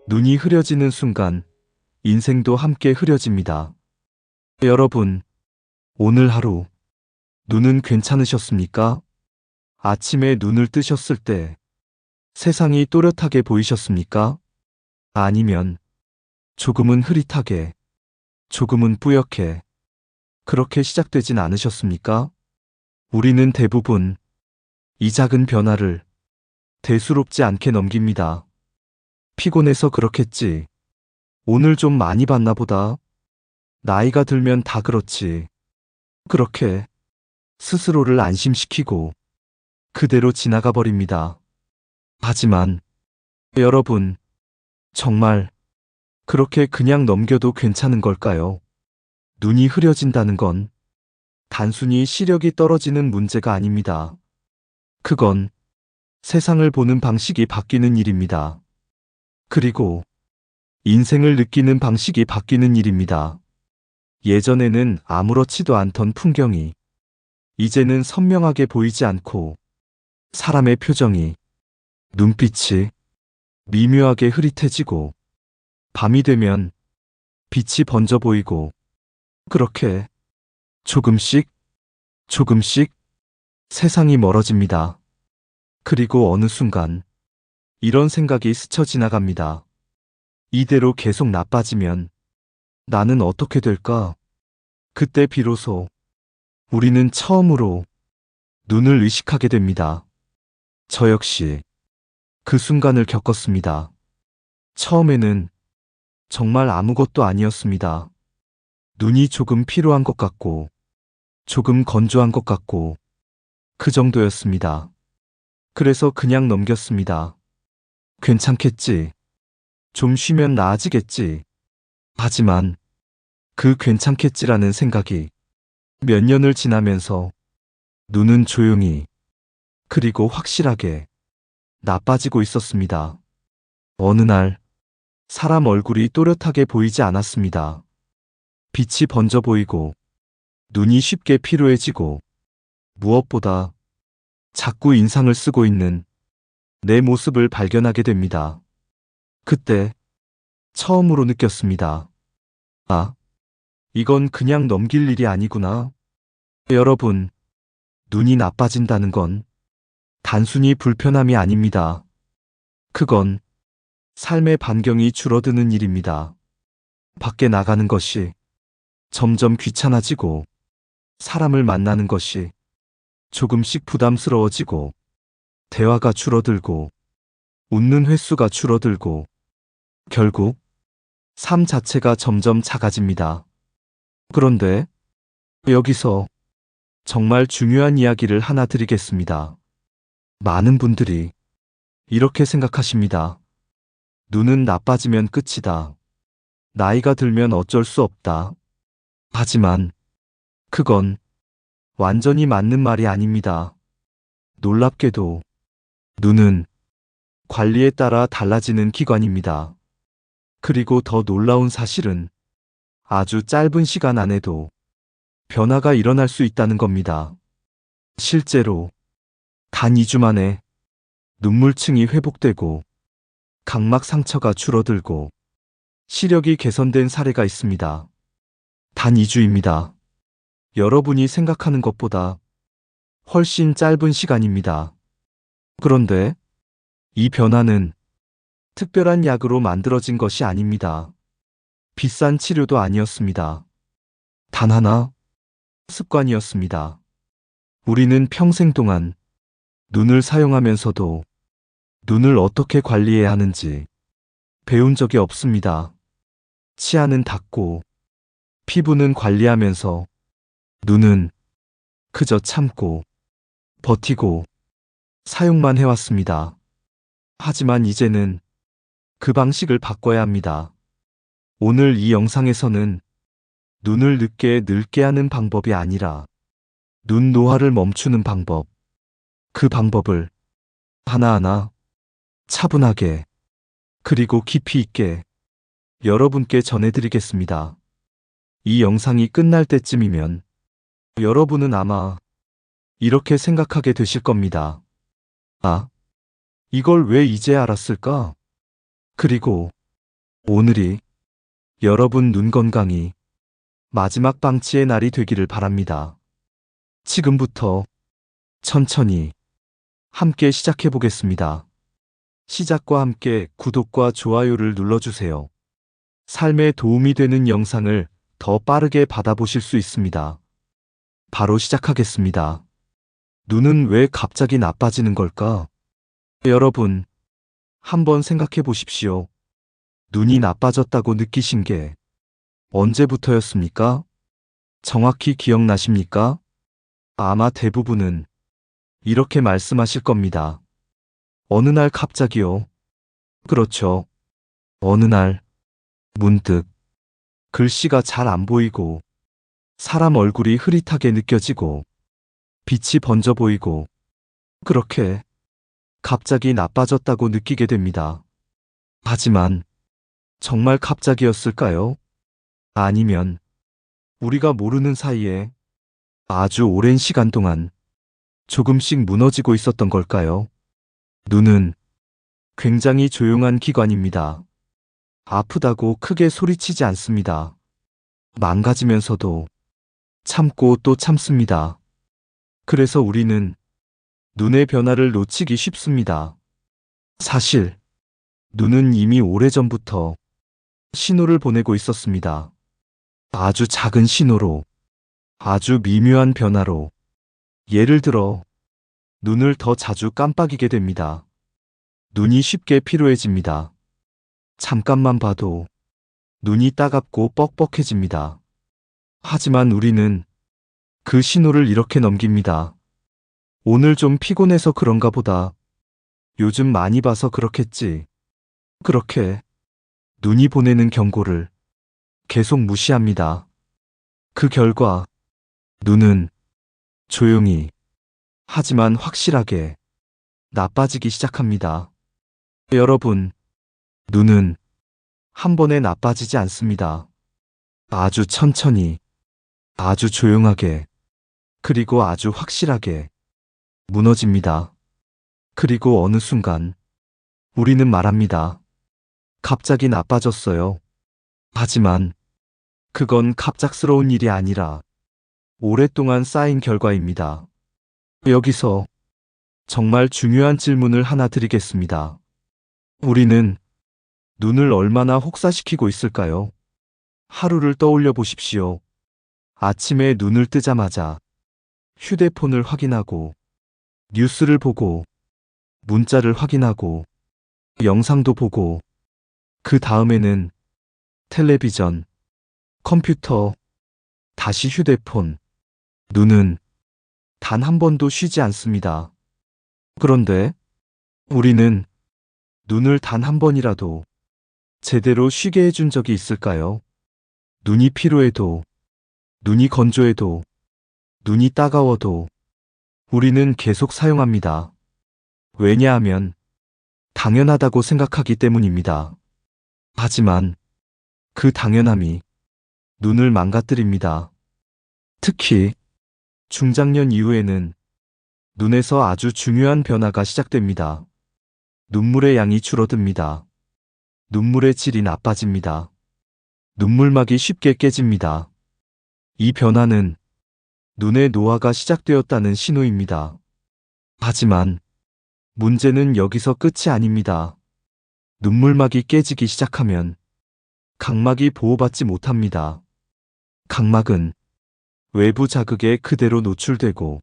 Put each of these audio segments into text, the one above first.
눈이 흐려지는 순간 인생도 함께 흐려집니다. 여러분, 오늘 하루 눈은 괜찮으셨습니까? 아침에 눈을 뜨셨을 때 세상이 또렷하게 보이셨습니까? 아니면 조금은 흐릿하게, 조금은 뿌옇게 그렇게 시작되진 않으셨습니까? 우리는 대부분 이 작은 변화를 대수롭지 않게 넘깁니다. 피곤해서 그렇겠지. 오늘 좀 많이 봤나 보다. 나이가 들면 다 그렇지. 그렇게 스스로를 안심시키고 그대로 지나가 버립니다. 하지만 여러분, 정말 그렇게 그냥 넘겨도 괜찮은 걸까요? 눈이 흐려진다는 건 단순히 시력이 떨어지는 문제가 아닙니다. 그건 세상을 보는 방식이 바뀌는 일입니다. 그리고 인생을 느끼는 방식이 바뀌는 일입니다. 예전에는 아무렇지도 않던 풍경이 이제는 선명하게 보이지 않고 사람의 표정이, 눈빛이 미묘하게 흐릿해지고 밤이 되면 빛이 번져 보이고 그렇게 조금씩 조금씩 세상이 멀어집니다. 그리고 어느 순간 이런 생각이 스쳐 지나갑니다. 이대로 계속 나빠지면 나는 어떻게 될까? 그때 비로소 우리는 처음으로 눈을 의식하게 됩니다. 저 역시 그 순간을 겪었습니다. 처음에는 정말 아무것도 아니었습니다. 눈이 조금 피로한 것 같고, 조금 건조한 것 같고, 그 정도였습니다. 그래서 그냥 넘겼습니다. 괜찮겠지. 좀 쉬면 나아지겠지. 하지만 그 괜찮겠지라는 생각이 몇 년을 지나면서 눈은 조용히 그리고 확실하게 나빠지고 있었습니다. 어느 날 사람 얼굴이 또렷하게 보이지 않았습니다. 빛이 번져 보이고 눈이 쉽게 피로해지고 무엇보다 자꾸 인상을 쓰고 있는 내 모습을 발견하게 됩니다. 그때 처음으로 느꼈습니다. 아, 이건 그냥 넘길 일이 아니구나. 여러분, 눈이 나빠진다는 건 단순히 불편함이 아닙니다. 그건 삶의 반경이 줄어드는 일입니다. 밖에 나가는 것이 점점 귀찮아지고 사람을 만나는 것이 조금씩 부담스러워지고 대화가 줄어들고 웃는 횟수가 줄어들고 결국 삶 자체가 점점 작아집니다. 그런데 여기서 정말 중요한 이야기를 하나 드리겠습니다. 많은 분들이 이렇게 생각하십니다. 눈은 나빠지면 끝이다. 나이가 들면 어쩔 수 없다. 하지만 그건 완전히 맞는 말이 아닙니다. 놀랍게도 눈은 관리에 따라 달라지는 기관입니다. 그리고 더 놀라운 사실은 아주 짧은 시간 안에도 변화가 일어날 수 있다는 겁니다. 실제로 단 2주 만에 눈물층이 회복되고 각막 상처가 줄어들고 시력이 개선된 사례가 있습니다. 단 2주입니다. 여러분이 생각하는 것보다 훨씬 짧은 시간입니다. 그런데 이 변화는 특별한 약으로 만들어진 것이 아닙니다. 비싼 치료도 아니었습니다. 단 하나, 습관이었습니다. 우리는 평생 동안 눈을 사용하면서도 눈을 어떻게 관리해야 하는지 배운 적이 없습니다. 치아는 닦고, 피부는 관리하면서 눈은 그저 참고, 버티고, 사용만 해왔습니다. 하지만 이제는 그 방식을 바꿔야 합니다. 오늘 이 영상에서는 눈을 늦게 늙게 하는 방법이 아니라 눈 노화를 멈추는 방법, 그 방법을 하나하나 차분하게 그리고 깊이 있게 여러분께 전해드리겠습니다. 이 영상이 끝날 때쯤이면 여러분은 아마 이렇게 생각하게 되실 겁니다. 아, 이걸 왜 이제 알았을까? 그리고 오늘이 여러분 눈 건강이 마지막 방치의 날이 되기를 바랍니다. 지금부터 천천히 함께 시작해 보겠습니다. 시작과 함께 구독과 좋아요를 눌러주세요. 삶에 도움이 되는 영상을 더 빠르게 받아보실 수 있습니다. 바로 시작하겠습니다. 눈은 왜 갑자기 나빠지는 걸까? 여러분, 한번 생각해 보십시오. 눈이 나빠졌다고 느끼신 게 언제부터였습니까? 정확히 기억나십니까? 아마 대부분은 이렇게 말씀하실 겁니다. 어느 날 갑자기요. 그렇죠. 어느 날 문득 글씨가 잘 안 보이고 사람 얼굴이 흐릿하게 느껴지고 빛이 번져 보이고 그렇게 갑자기 나빠졌다고 느끼게 됩니다. 하지만 정말 갑자기였을까요? 아니면 우리가 모르는 사이에 아주 오랜 시간 동안 조금씩 무너지고 있었던 걸까요? 눈은 굉장히 조용한 기관입니다. 아프다고 크게 소리치지 않습니다. 망가지면서도 참고 또 참습니다. 그래서 우리는 눈의 변화를 놓치기 쉽습니다. 사실 눈은 이미 오래전부터 신호를 보내고 있었습니다. 아주 작은 신호로, 아주 미묘한 변화로. 예를 들어 눈을 더 자주 깜빡이게 됩니다. 눈이 쉽게 피로해집니다. 잠깐만 봐도 눈이 따갑고 뻑뻑해집니다. 하지만 우리는 그 신호를 이렇게 넘깁니다. 오늘 좀 피곤해서 그런가 보다. 요즘 많이 봐서 그렇겠지. 그렇게 눈이 보내는 경고를 계속 무시합니다. 그 결과 눈은 조용히 하지만 확실하게 나빠지기 시작합니다. 여러분, 눈은 한 번에 나빠지지 않습니다. 아주 천천히, 아주 조용하게, 그리고 아주 확실하게 무너집니다. 그리고 어느 순간 우리는 말합니다. 갑자기 나빠졌어요. 하지만 그건 갑작스러운 일이 아니라 오랫동안 쌓인 결과입니다. 여기서 정말 중요한 질문을 하나 드리겠습니다. 우리는 눈을 얼마나 혹사시키고 있을까요? 하루를 떠올려 보십시오. 아침에 눈을 뜨자마자 휴대폰을 확인하고, 뉴스를 보고, 문자를 확인하고, 영상도 보고, 그 다음에는 텔레비전, 컴퓨터, 다시 휴대폰. 눈은 단 한 번도 쉬지 않습니다. 그런데 우리는 눈을 단 한 번이라도 제대로 쉬게 해준 적이 있을까요? 눈이 피로해도, 눈이 건조해도, 눈이 따가워도 우리는 계속 사용합니다. 왜냐하면 당연하다고 생각하기 때문입니다. 하지만 그 당연함이 눈을 망가뜨립니다. 특히 중장년 이후에는 눈에서 아주 중요한 변화가 시작됩니다. 눈물의 양이 줄어듭니다. 눈물의 질이 나빠집니다. 눈물막이 쉽게 깨집니다. 이 변화는 눈의 노화가 시작되었다는 신호입니다. 하지만 문제는 여기서 끝이 아닙니다. 눈물막이 깨지기 시작하면 각막이 보호받지 못합니다. 각막은 외부 자극에 그대로 노출되고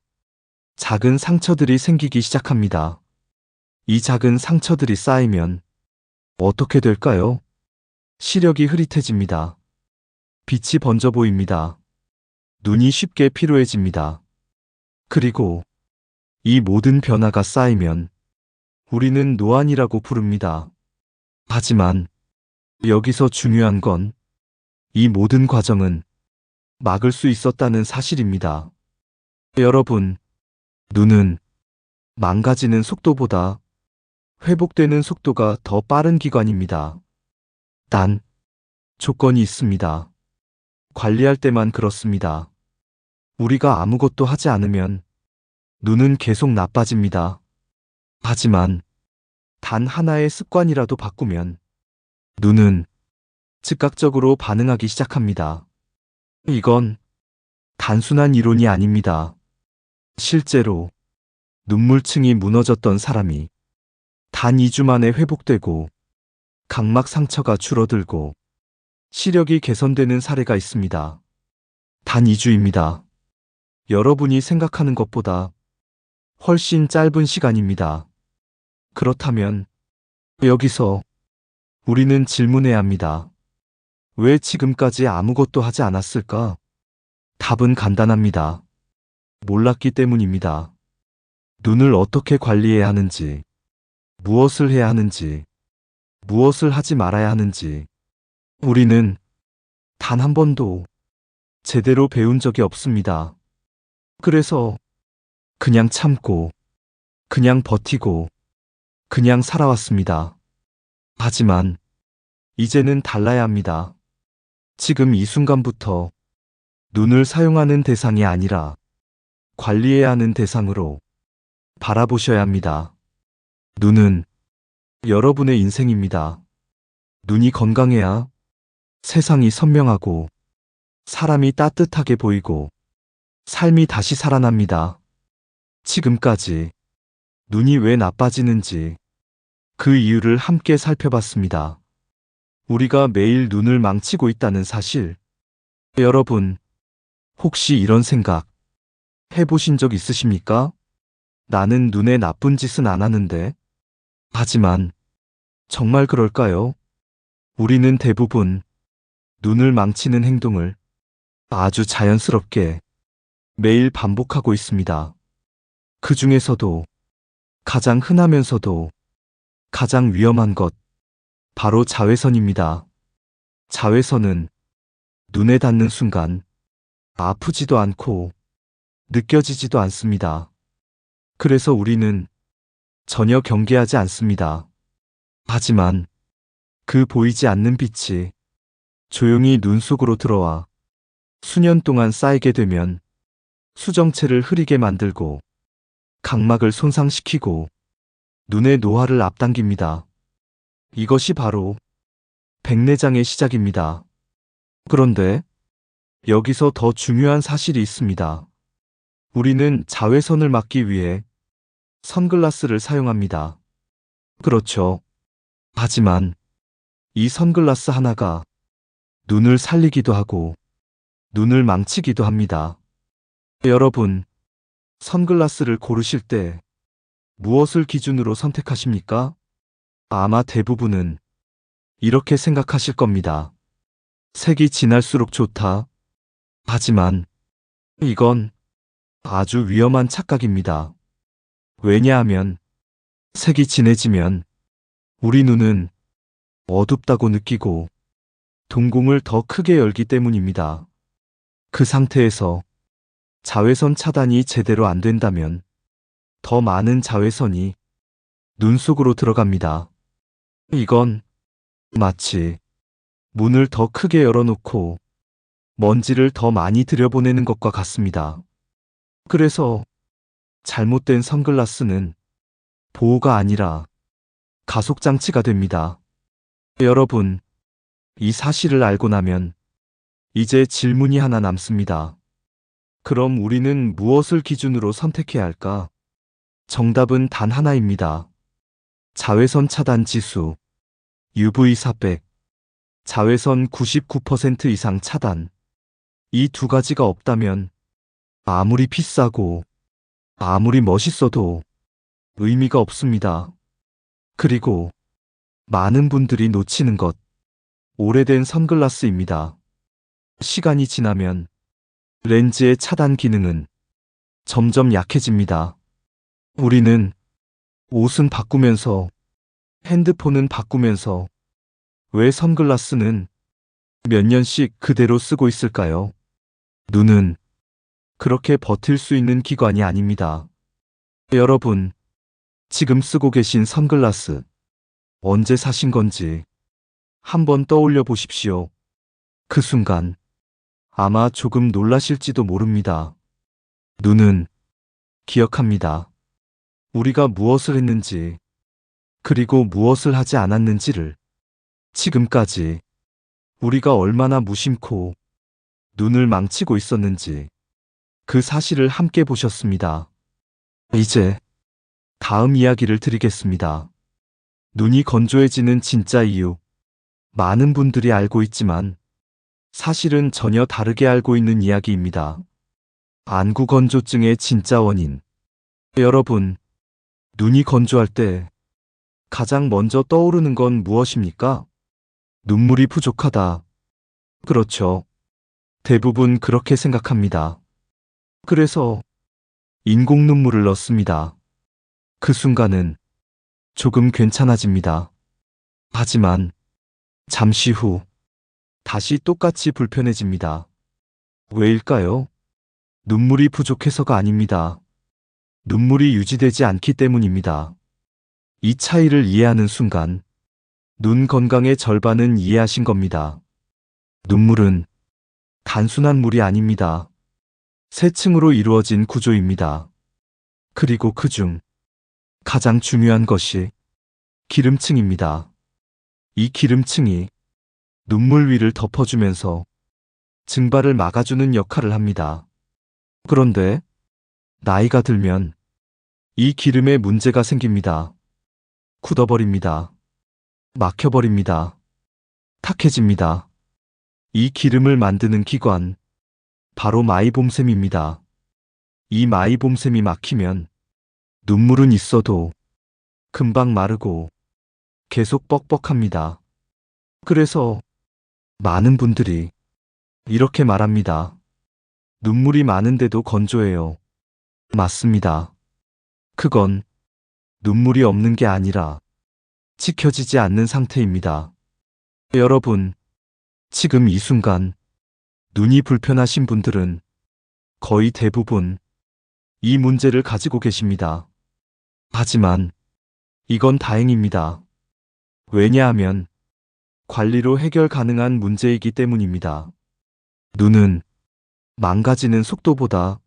작은 상처들이 생기기 시작합니다. 이 작은 상처들이 쌓이면 어떻게 될까요? 시력이 흐릿해집니다. 빛이 번져 보입니다. 눈이 쉽게 피로해집니다. 그리고 이 모든 변화가 쌓이면 우리는 노안이라고 부릅니다. 하지만 여기서 중요한 건 이 모든 과정은 막을 수 있었다는 사실입니다. 여러분, 눈은 망가지는 속도보다 회복되는 속도가 더 빠른 기관입니다. 단, 조건이 있습니다. 관리할 때만 그렇습니다. 우리가 아무것도 하지 않으면 눈은 계속 나빠집니다. 하지만 단 하나의 습관이라도 바꾸면 눈은 즉각적으로 반응하기 시작합니다. 이건 단순한 이론이 아닙니다. 실제로 눈물층이 무너졌던 사람이 단 2주 만에 회복되고 각막 상처가 줄어들고 시력이 개선되는 사례가 있습니다. 단 2주입니다. 여러분이 생각하는 것보다 훨씬 짧은 시간입니다. 그렇다면 여기서 우리는 질문해야 합니다. 왜 지금까지 아무것도 하지 않았을까? 답은 간단합니다. 몰랐기 때문입니다. 눈을 어떻게 관리해야 하는지, 무엇을 해야 하는지, 무엇을 하지 말아야 하는지, 우리는 단 한 번도 제대로 배운 적이 없습니다. 그래서 그냥 참고, 그냥 버티고, 그냥 살아왔습니다. 하지만 이제는 달라야 합니다. 지금 이 순간부터 눈을 사용하는 대상이 아니라 관리해야 하는 대상으로 바라보셔야 합니다. 눈은 여러분의 인생입니다. 눈이 건강해야 세상이 선명하고 사람이 따뜻하게 보이고 삶이 다시 살아납니다. 지금까지 눈이 왜 나빠지는지 그 이유를 함께 살펴봤습니다. 우리가 매일 눈을 망치고 있다는 사실. 여러분, 혹시 이런 생각 해보신 적 있으십니까? 나는 눈에 나쁜 짓은 안 하는데. 하지만 정말 그럴까요? 우리는 대부분 눈을 망치는 행동을 아주 자연스럽게 매일 반복하고 있습니다. 그 중에서도 가장 흔하면서도 가장 위험한 것, 바로 자외선입니다. 자외선은 눈에 닿는 순간 아프지도 않고 느껴지지도 않습니다. 그래서 우리는 전혀 경계하지 않습니다. 하지만 그 보이지 않는 빛이 조용히 눈 속으로 들어와 수년 동안 쌓이게 되면 수정체를 흐리게 만들고 각막을 손상시키고 눈의 노화를 앞당깁니다. 이것이 바로 백내장의 시작입니다. 그런데 여기서 더 중요한 사실이 있습니다. 우리는 자외선을 막기 위해 선글라스를 사용합니다. 그렇죠. 하지만 이 선글라스 하나가 눈을 살리기도 하고 눈을 망치기도 합니다. 여러분, 선글라스를 고르실 때 무엇을 기준으로 선택하십니까? 아마 대부분은 이렇게 생각하실 겁니다. 색이 진할수록 좋다. 하지만 이건 아주 위험한 착각입니다. 왜냐하면 색이 진해지면 우리 눈은 어둡다고 느끼고 동공을 더 크게 열기 때문입니다. 그 상태에서 자외선 차단이 제대로 안 된다면 더 많은 자외선이 눈 속으로 들어갑니다. 이건 마치 문을 더 크게 열어놓고 먼지를 더 많이 들여보내는 것과 같습니다. 그래서 잘못된 선글라스는 보호가 아니라 가속장치가 됩니다. 여러분, 이 사실을 알고 나면 이제 질문이 하나 남습니다. 그럼 우리는 무엇을 기준으로 선택해야 할까? 정답은 단 하나입니다. 자외선 차단 지수, UV 400, 자외선 99% 이상 차단. 이 두 가지가 없다면 아무리 비싸고 아무리 멋있어도 의미가 없습니다. 그리고 많은 분들이 놓치는 것, 오래된 선글라스입니다. 시간이 지나면 렌즈의 차단 기능은 점점 약해집니다. 우리는 옷은 바꾸면서, 핸드폰은 바꾸면서 왜 선글라스는 몇 년씩 그대로 쓰고 있을까요? 눈은 그렇게 버틸 수 있는 기관이 아닙니다. 여러분, 지금 쓰고 계신 선글라스 언제 사신 건지 한번 떠올려 보십시오. 그 순간 아마 조금 놀라실지도 모릅니다. 눈은 기억합니다. 우리가 무엇을 했는지, 그리고 무엇을 하지 않았는지를 지금까지 우리가 얼마나 무심코 눈을 망치고 있었는지 그 사실을 함께 보셨습니다. 이제 다음 이야기를 드리겠습니다. 눈이 건조해지는 진짜 이유. 많은 분들이 알고 있지만 사실은 전혀 다르게 알고 있는 이야기입니다. 안구 건조증의 진짜 원인. 여러분, 눈이 건조할 때 가장 먼저 떠오르는 건 무엇입니까? 눈물이 부족하다. 그렇죠. 대부분 그렇게 생각합니다. 그래서 인공 눈물을 넣습니다. 그 순간은 조금 괜찮아집니다. 하지만 잠시 후 다시 똑같이 불편해집니다. 왜일까요? 눈물이 부족해서가 아닙니다. 눈물이 유지되지 않기 때문입니다. 이 차이를 이해하는 순간 눈 건강의 절반은 이해하신 겁니다. 눈물은 단순한 물이 아닙니다. 세 층으로 이루어진 구조입니다. 그리고 그중 가장 중요한 것이 기름층입니다. 이 기름층이 눈물 위를 덮어주면서 증발을 막아주는 역할을 합니다. 그런데 나이가 들면 이 기름에 문제가 생깁니다. 굳어버립니다. 막혀버립니다. 탁해집니다. 이 기름을 만드는 기관, 바로 마이봄샘입니다. 이 마이봄샘이 막히면 눈물은 있어도 금방 마르고 계속 뻑뻑합니다. 그래서 많은 분들이 이렇게 말합니다. 눈물이 많은데도 건조해요. 맞습니다. 그건 눈물이 없는 게 아니라 지켜지지 않는 상태입니다. 여러분, 지금 이 순간 눈이 불편하신 분들은 거의 대부분 이 문제를 가지고 계십니다. 하지만 이건 다행입니다. 왜냐하면 관리로 해결 가능한 문제이기 때문입니다. 눈은 망가지는 속도보다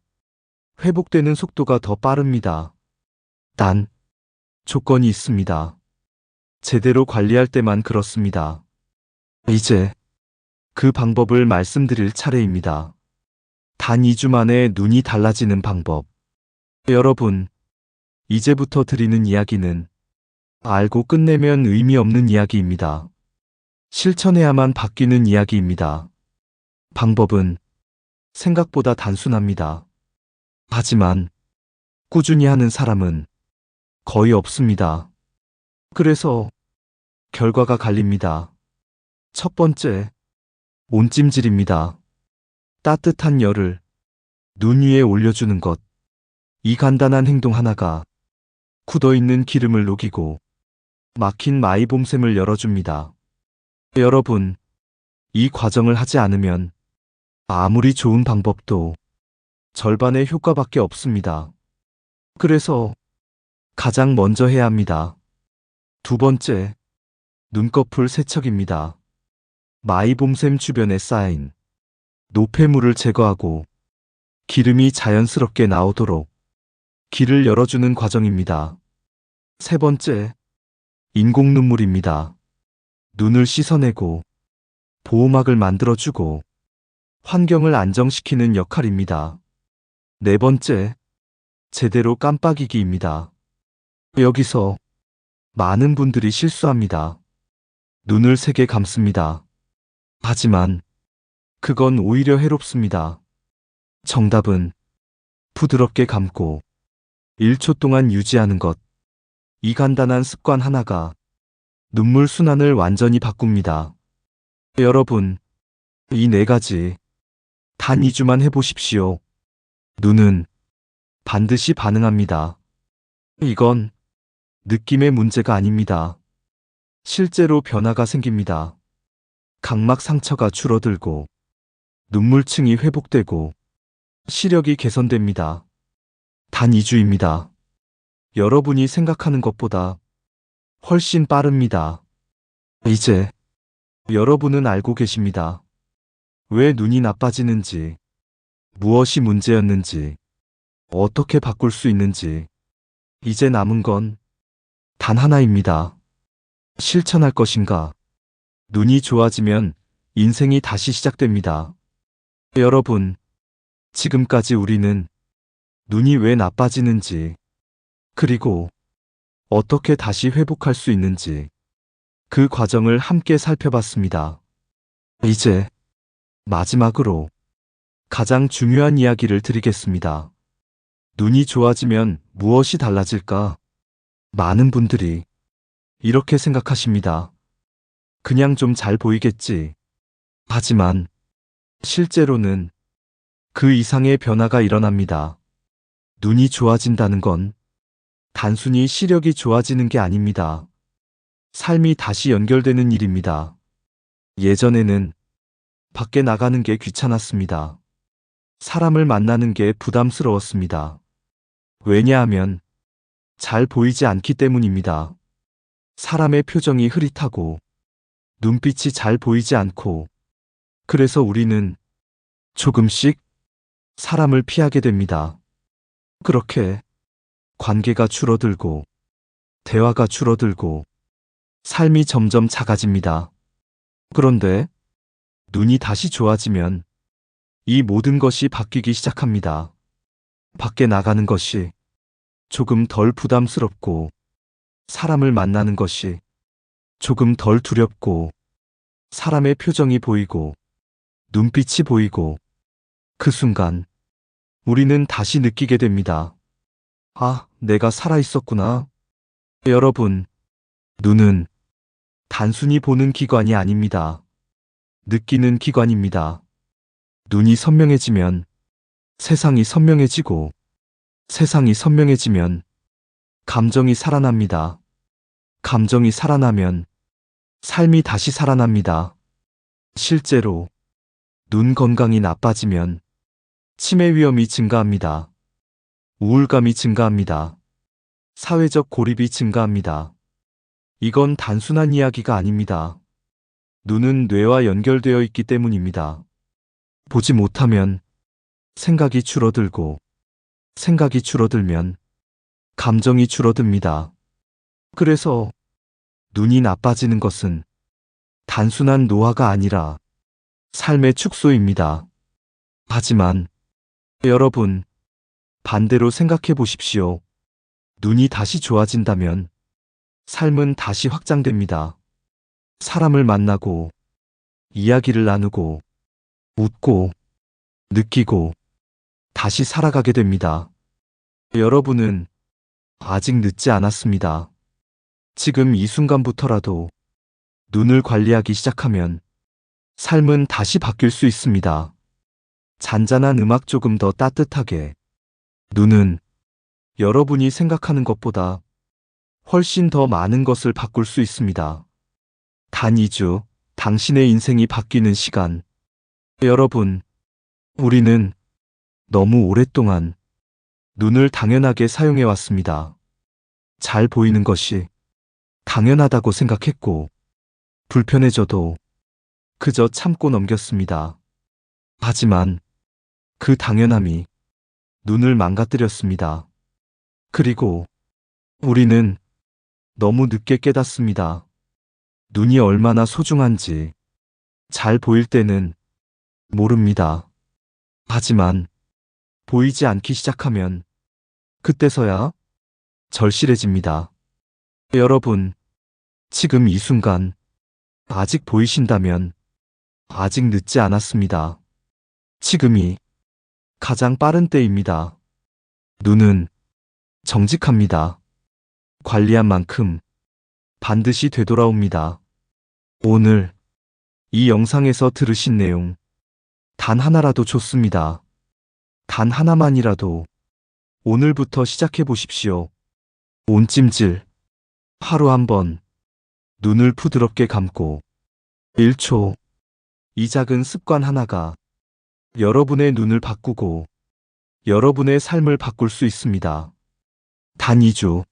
회복되는 속도가 더 빠릅니다. 단, 조건이 있습니다. 제대로 관리할 때만 그렇습니다. 이제 그 방법을 말씀드릴 차례입니다. 단 2주 만에 눈이 달라지는 방법. 여러분, 이제부터 드리는 이야기는 알고 끝내면 의미 없는 이야기입니다. 실천해야만 바뀌는 이야기입니다. 방법은 생각보다 단순합니다. 하지만 꾸준히 하는 사람은 거의 없습니다. 그래서 결과가 갈립니다. 첫 번째, 온찜질입니다. 따뜻한 열을 눈 위에 올려주는 것. 이 간단한 행동 하나가 굳어있는 기름을 녹이고 막힌 마이봄샘을 열어줍니다. 여러분, 이 과정을 하지 않으면 아무리 좋은 방법도 절반의 효과밖에 없습니다. 그래서 가장 먼저 해야 합니다. 두 번째, 눈꺼풀 세척입니다. 마이봄샘 주변에 쌓인 노폐물을 제거하고 기름이 자연스럽게 나오도록 길을 열어주는 과정입니다. 세 번째, 인공 눈물입니다. 눈을 씻어내고 보호막을 만들어주고 환경을 안정시키는 역할입니다. 네 번째, 제대로 깜빡이기입니다. 여기서 많은 분들이 실수합니다. 눈을 세게 감습니다. 하지만 그건 오히려 해롭습니다. 정답은 부드럽게 감고 1초 동안 유지하는 것. 이 간단한 습관 하나가 눈물 순환을 완전히 바꿉니다. 여러분, 이 네 가지 단 2주만 해보십시오. 눈은 반드시 반응합니다. 이건 느낌의 문제가 아닙니다. 실제로 변화가 생깁니다. 각막 상처가 줄어들고 눈물층이 회복되고 시력이 개선됩니다. 단 2주입니다. 여러분이 생각하는 것보다 훨씬 빠릅니다. 이제 여러분은 알고 계십니다. 왜 눈이 나빠지는지, 무엇이 문제였는지, 어떻게 바꿀 수 있는지. 이제 남은 건 단 하나입니다. 실천할 것인가? 눈이 좋아지면 인생이 다시 시작됩니다. 여러분, 지금까지 우리는 눈이 왜 나빠지는지, 그리고 어떻게 다시 회복할 수 있는지 그 과정을 함께 살펴봤습니다. 이제 마지막으로 가장 중요한 이야기를 드리겠습니다. 눈이 좋아지면 무엇이 달라질까? 많은 분들이 이렇게 생각하십니다. 그냥 좀 잘 보이겠지. 하지만 실제로는 그 이상의 변화가 일어납니다. 눈이 좋아진다는 건 단순히 시력이 좋아지는 게 아닙니다. 삶이 다시 연결되는 일입니다. 예전에는 밖에 나가는 게 귀찮았습니다. 사람을 만나는 게 부담스러웠습니다. 왜냐하면 잘 보이지 않기 때문입니다. 사람의 표정이 흐릿하고 눈빛이 잘 보이지 않고, 그래서 우리는 조금씩 사람을 피하게 됩니다. 그렇게 관계가 줄어들고 대화가 줄어들고 삶이 점점 작아집니다. 그런데 눈이 다시 좋아지면 이 모든 것이 바뀌기 시작합니다. 밖에 나가는 것이 조금 덜 부담스럽고, 사람을 만나는 것이 조금 덜 두렵고, 사람의 표정이 보이고 눈빛이 보이고, 그 순간 우리는 다시 느끼게 됩니다. 아, 내가 살아있었구나. 여러분, 눈은 단순히 보는 기관이 아닙니다. 느끼는 기관입니다. 눈이 선명해지면 세상이 선명해지고, 세상이 선명해지면 감정이 살아납니다. 감정이 살아나면 삶이 다시 살아납니다. 실제로 눈 건강이 나빠지면 치매 위험이 증가합니다. 우울감이 증가합니다. 사회적 고립이 증가합니다. 이건 단순한 이야기가 아닙니다. 눈은 뇌와 연결되어 있기 때문입니다. 보지 못하면 생각이 줄어들고, 생각이 줄어들면 감정이 줄어듭니다. 그래서 눈이 나빠지는 것은 단순한 노화가 아니라 삶의 축소입니다. 하지만 여러분, 반대로 생각해 보십시오. 눈이 다시 좋아진다면 삶은 다시 확장됩니다. 사람을 만나고, 이야기를 나누고, 웃고, 느끼고, 다시 살아가게 됩니다. 여러분은 아직 늦지 않았습니다. 지금 이 순간부터라도 눈을 관리하기 시작하면 삶은 다시 바뀔 수 있습니다. 잔잔한 음악 조금 더 따뜻하게. 눈은 여러분이 생각하는 것보다 훨씬 더 많은 것을 바꿀 수 있습니다. 단 2주, 당신의 인생이 바뀌는 시간. 여러분, 우리는 너무 오랫동안 눈을 당연하게 사용해 왔습니다. 잘 보이는 것이 당연하다고 생각했고, 불편해져도 그저 참고 넘겼습니다. 하지만 그 당연함이 눈을 망가뜨렸습니다. 그리고 우리는 너무 늦게 깨닫습니다. 눈이 얼마나 소중한지 잘 보일 때는 모릅니다. 하지만 보이지 않기 시작하면 그때서야 절실해집니다. 여러분, 지금 이 순간 아직 보이신다면 아직 늦지 않았습니다. 지금이 가장 빠른 때입니다. 눈은 정직합니다. 관리한 만큼 반드시 되돌아옵니다. 오늘 이 영상에서 들으신 내용 단 하나라도 좋습니다. 단 하나만이라도 오늘부터 시작해 보십시오. 온찜질. 하루 한 번 눈을 부드럽게 감고 1초. 이 작은 습관 하나가 여러분의 눈을 바꾸고 여러분의 삶을 바꿀 수 있습니다. 단 2주.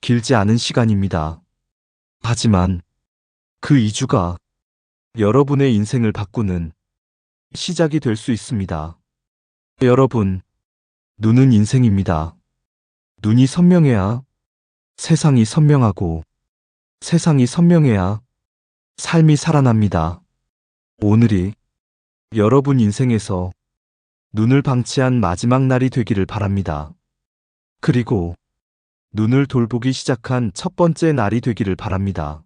길지 않은 시간입니다. 하지만 그 2주가 여러분의 인생을 바꾸는 시작이 될 수 있습니다. 여러분, 눈은 인생입니다. 눈이 선명해야 세상이 선명하고, 세상이 선명해야 삶이 살아납니다. 오늘이 여러분 인생에서 눈을 방치한 마지막 날이 되기를 바랍니다. 그리고 눈을 돌보기 시작한 첫 번째 날이 되기를 바랍니다.